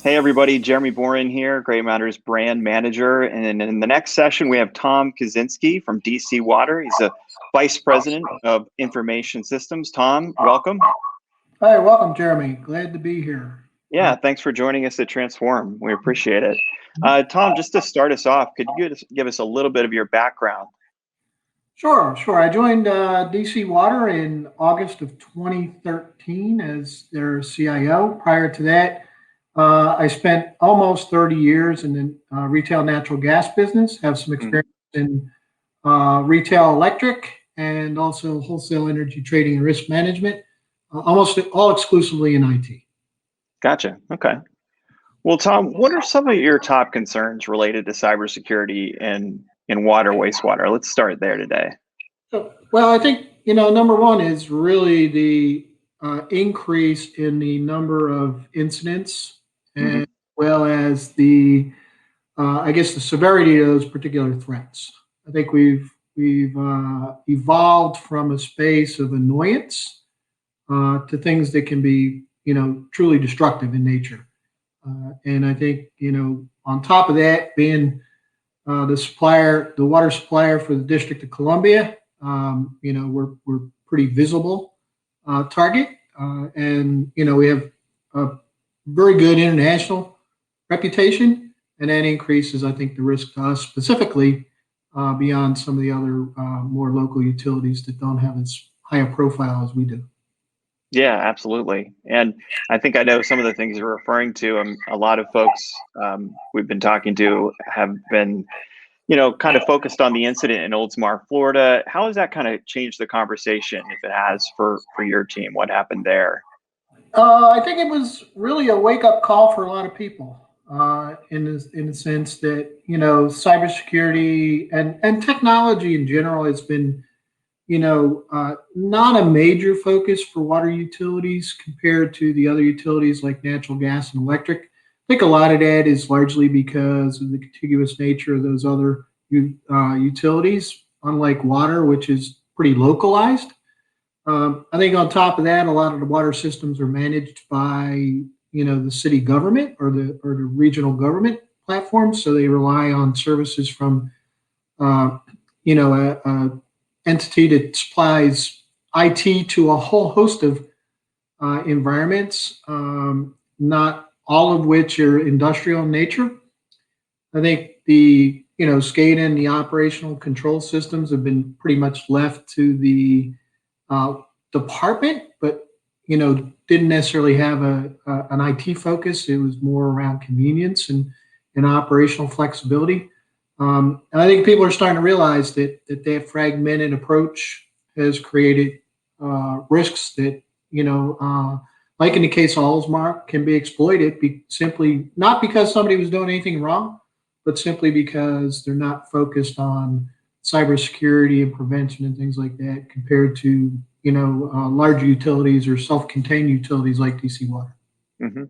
Hey everybody, Jeremy Boren here, GrayMatter's brand manager. And in the next session, we have Tom Kuczynski from DC Water. He's a vice president of information systems. Tom, welcome. Hi, welcome, Jeremy. Glad to be here. Yeah, thanks for joining us at Transform. We appreciate it. Tom, just to start us off, could you give us a little bit of your background? Sure. I joined DC Water in August of 2013 as their CIO. Prior to that, I spent almost 30 years in the retail natural gas business, have some experience in retail electric and also wholesale energy trading and risk management, almost all exclusively in IT. Gotcha. Okay. Well, Tom, what are some of your top concerns related to cybersecurity in water, wastewater? Let's start there today. Well, I think, number one is really the increase in the number of incidents, as well as the severity of those particular threats. I think we've evolved from a space of annoyance to things that can be, truly destructive in nature. And I think, on top of that, being the water supplier for the District of Columbia, we're pretty visible target, and we have a very good international reputation, and that increases, I think, the risk to us specifically beyond some of the other more local utilities that don't have as high a profile as we do. Yeah, absolutely. And I think I know some of the things you're referring to. A lot of folks we've been talking to have been, kind of focused on the incident in Oldsmar, Florida. How has that kind of changed the conversation, if it has, for your team? What happened there? I think it was really a wake-up call for a lot of people in the sense that, cybersecurity and technology in general has been not a major focus for water utilities compared to the other utilities like natural gas and electric. I think a lot of that is largely because of the contiguous nature of those other utilities, unlike water, which is pretty localized. I think on top of that, a lot of the water systems are managed by the city government or the regional government platforms, so they rely on services from a entity that supplies IT to a whole host of environments, not all of which are industrial in nature. I think the SCADA and the operational control systems have been pretty much left to the department, but didn't necessarily have an IT focus. It was more around convenience and operational flexibility. And I think people are starting to realize that fragmented approach has created risks that, like in the case of Oldsmar, can be exploited simply not because somebody was doing anything wrong, but simply because they're not focused on cybersecurity and prevention and things like that compared to, larger utilities or self-contained utilities like DC Water. Mm-hmm.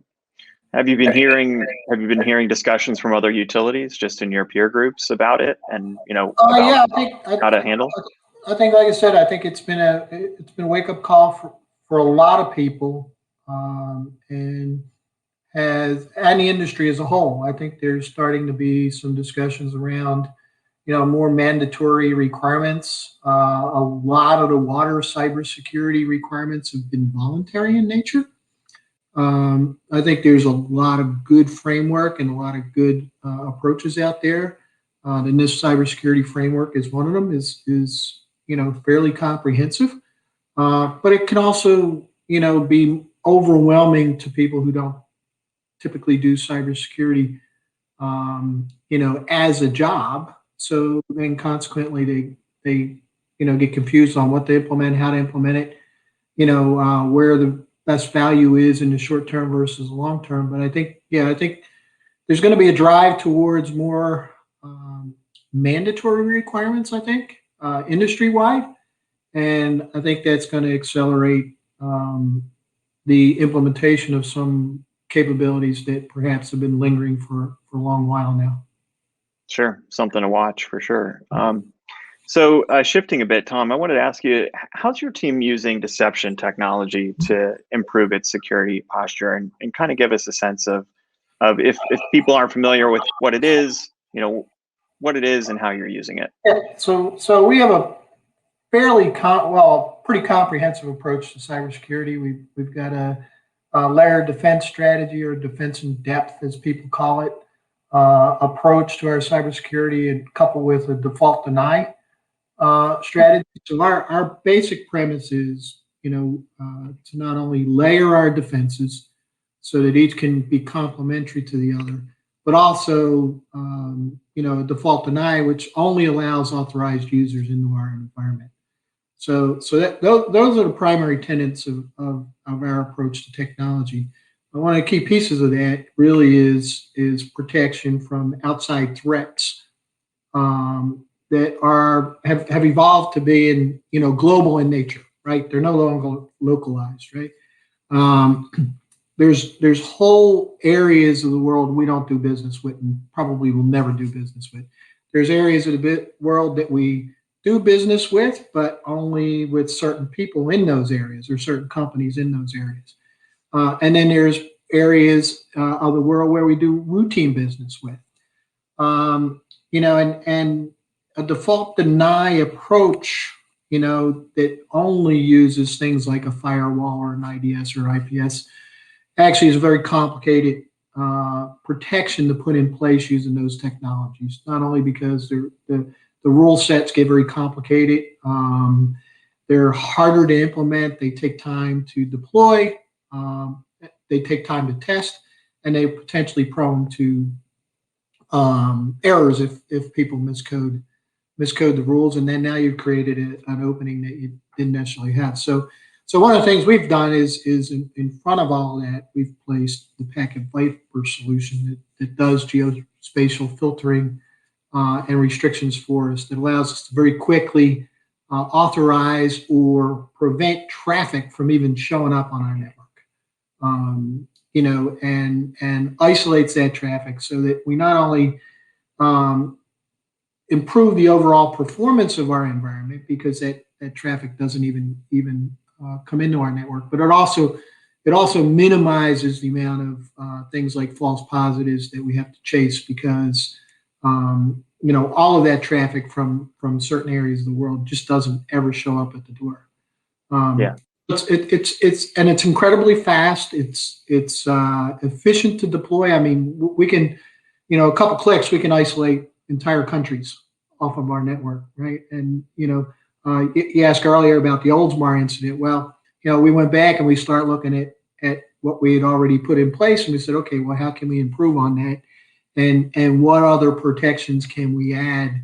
Have you been hearing discussions from other utilities just in your peer groups about it and, how to handle? I think, like I said, I think it's been a wake-up call for a lot of people, and the industry as a whole. I think there's starting to be some discussions around, more mandatory requirements. A lot of the water cybersecurity requirements have been voluntary in nature. I think there's a lot of good framework and a lot of good approaches out there. The NIST cybersecurity framework is one of them. is fairly comprehensive, but it can also be overwhelming to people who don't typically do cybersecurity as a job. So then consequently they get confused on what to implement, how to implement it, where the best value is in the short term versus long term. But I think there's going to be a drive towards more mandatory requirements, I think, industry wide. And I think that's going to accelerate the implementation of some capabilities that perhaps have been lingering for a long while now. Sure. Something to watch for sure. So shifting a bit, Tom, I wanted to ask you, how's your team using deception technology to improve its security posture and kind of give us a sense of, of if people aren't familiar with what it is, what it is and how you're using it. Yeah, so we have a pretty comprehensive approach to cybersecurity. We've got a layered defense strategy, or defense in depth, as people call it, approach to our cybersecurity, and coupled with a default deny strategy. So our basic premise is, to not only layer our defenses so that each can be complementary to the other, but also, a default deny, which only allows authorized users into our environment. So those are the primary tenets of our approach to technology. One of the key pieces of that really is protection from outside threats that have evolved to be global in nature, right? They're no longer localized, right? There's whole areas of the world we don't do business with, and probably will never do business with. There's areas of the world that we do business with, but only with certain people in those areas, or certain companies in those areas. And then there's areas of the world where we do routine business with. And a default deny approach, that only uses things like a firewall or an IDS or IPS, actually is a very complicated protection to put in place using those technologies. Not only because the rule sets get very complicated, they're harder to implement, they take time to deploy, they take time to test, and they're potentially prone to errors if people miscode the rules, and then now you've created an opening that you didn't necessarily have. So one of the things we've done is in front of all that, we've placed the Packet Viper solution that does geospatial filtering and restrictions for us, that allows us to very quickly authorize or prevent traffic from even showing up on our network. And isolates that traffic so that we not only improve the overall performance of our environment, because that traffic doesn't even come into our network, but it also minimizes the amount of things like false positives that we have to chase, because all of that traffic from certain areas of the world just doesn't ever show up at the door. It's incredibly fast. It's efficient to deploy. I mean, we can, a couple clicks, we can isolate entire countries off of our network, right? And you asked earlier about the Oldsmar incident. Well, we went back and we start looking at what we had already put in place, and we said, okay, well, how can we improve on that, and what other protections can we add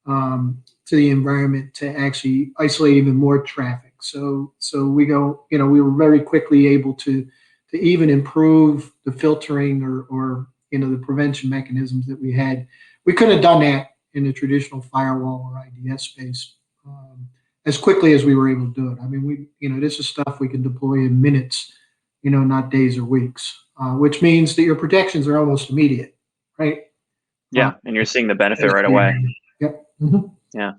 to the environment to actually isolate even more traffic? So we were very quickly able to even improve the filtering or the prevention mechanisms that we had. We couldn't have done that in the traditional firewall or IDS space as quickly as we were able to do it. I mean, this is stuff we can deploy in minutes, not days or weeks, which means that your protections are almost immediate, right? Yeah, and you're seeing the benefit right away. Yep. Mm-hmm. Yeah.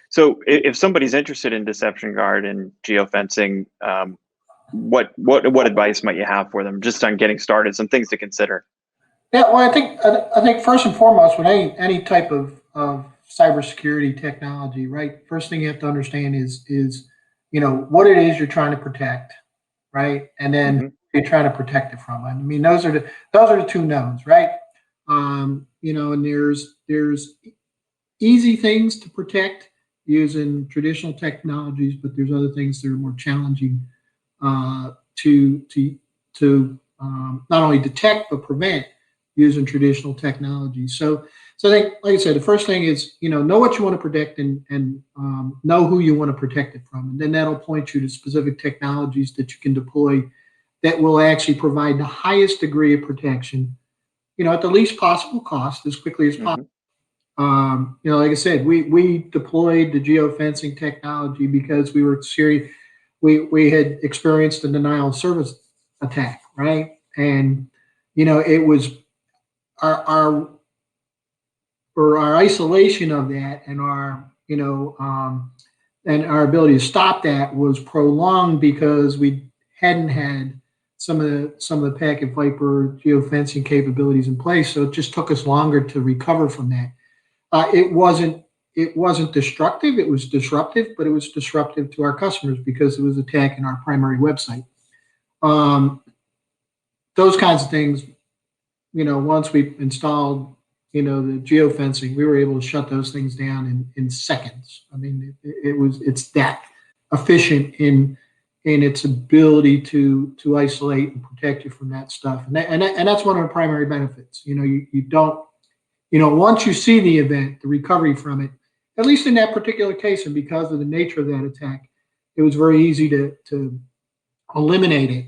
So if somebody's interested in Deception Guard and geofencing, what advice might you have for them just on getting started? Some things to consider. Yeah, well, I think first and foremost, with any type of cybersecurity technology, right? First thing you have to understand is what it is you're trying to protect, right? And then you're trying to protect it from. I mean, those are the two knowns, right? And there's easy things to protect using traditional technologies, but there's other things that are more challenging to not only detect but prevent using traditional technologies. So I think, like I said, the first thing is know what you want to protect and know who you want to protect it from, and then that'll point you to specific technologies that you can deploy that will actually provide the highest degree of protection, at the least possible cost, as quickly as possible. Like I said, we deployed the geofencing technology because we were serious. We had experienced a denial of service attack, right? And it was our isolation of that, and our and our ability to stop that was prolonged because we hadn't had some of the packet Viper geofencing capabilities in place. So it just took us longer to recover from that. It wasn't destructive. It was disruptive, but it was disruptive to our customers because it was attacking our primary website. Those kinds of things, once we installed, the geofencing, we were able to shut those things down in seconds. I mean, it's that efficient in its ability to isolate and protect you from that stuff. And that's one of the primary benefits. You don't, once you see the event, the recovery from it, at least in that particular case, and because of the nature of that attack, it was very easy to eliminate it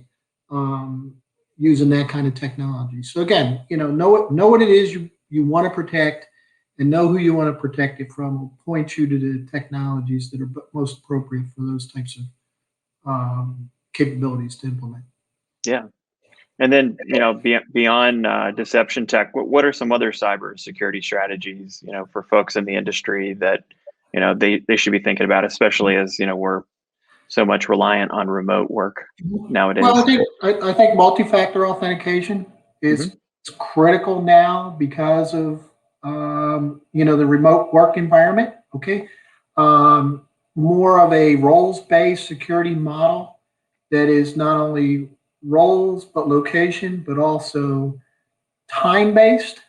using that kind of technology. So again, know what it is you want to protect, and know who you want to protect it from. Will point you to the technologies that are most appropriate for those types of capabilities to implement. Yeah. And then, beyond deception tech, what are some other cybersecurity strategies, for folks in the industry that, they should be thinking about, especially as, we're so much reliant on remote work nowadays? Well, I think multi-factor authentication is critical now because of, the remote work environment. Okay. More of a roles-based security model that is not only roles, but location, but also time-based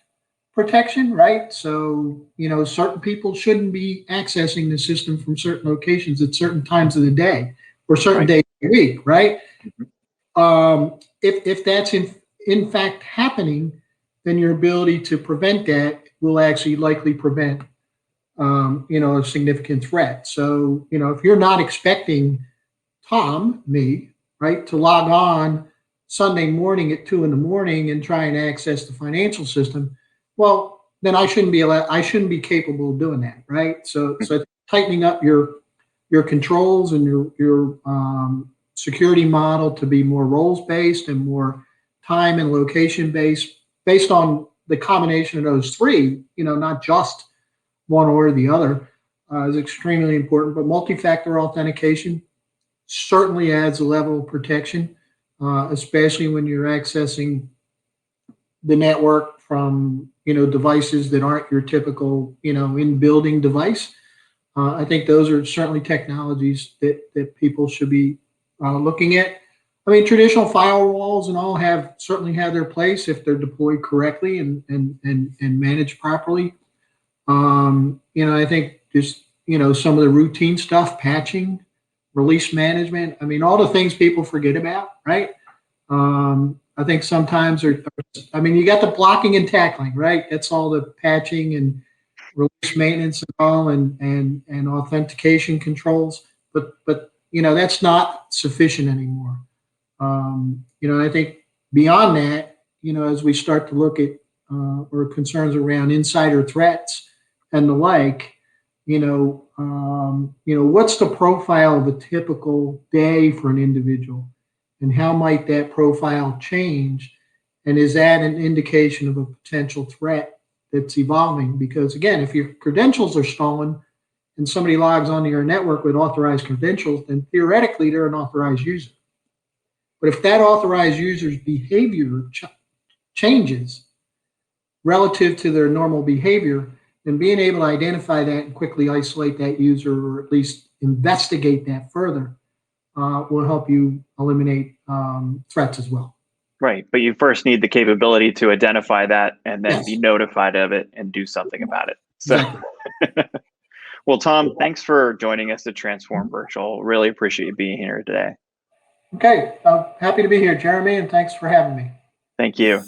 protection, right? So, certain people shouldn't be accessing the system from certain locations at certain times of the day or certain days of the week, right? If that's in fact happening, then your ability to prevent that will actually likely prevent, a significant threat. So, if you're not expecting me, right, to log on Sunday morning at 2 a.m. and try and access the financial system, well, then I shouldn't be capable of doing that, right? So tightening up your controls and your security model to be more roles based and more time and location based on the combination of those three, not just one or the other, is extremely important. But multi-factor authentication certainly adds a level of protection, especially when you're accessing the network from devices that aren't your typical in-building device. I think those are certainly technologies that people should be looking at. I mean, traditional firewalls and all certainly have their place if they're deployed correctly and managed properly. I think just some of the routine stuff, patching, release management. I mean, all the things people forget about, right? I think sometimes you got the blocking and tackling, right? That's all the patching and release maintenance and all and authentication controls. But that's not sufficient anymore. I think beyond that, as we start to look at or concerns around insider threats and the like, what's the profile of a typical day for an individual, and how might that profile change, and is that an indication of a potential threat that's evolving? Because again, if your credentials are stolen and somebody logs onto your network with authorized credentials, then theoretically they're an authorized user. But if that authorized user's behavior changes relative to their normal behavior, then being able to identify that and quickly isolate that user, or at least investigate that further, will help you eliminate threats as well. Right. But you first need the capability to identify that and then be notified of it and do something about it. So, exactly. Well, Tom, thanks for joining us at Transform Virtual. Really appreciate you being here today. Okay. I'm happy to be here, Jeremy, and thanks for having me. Thank you.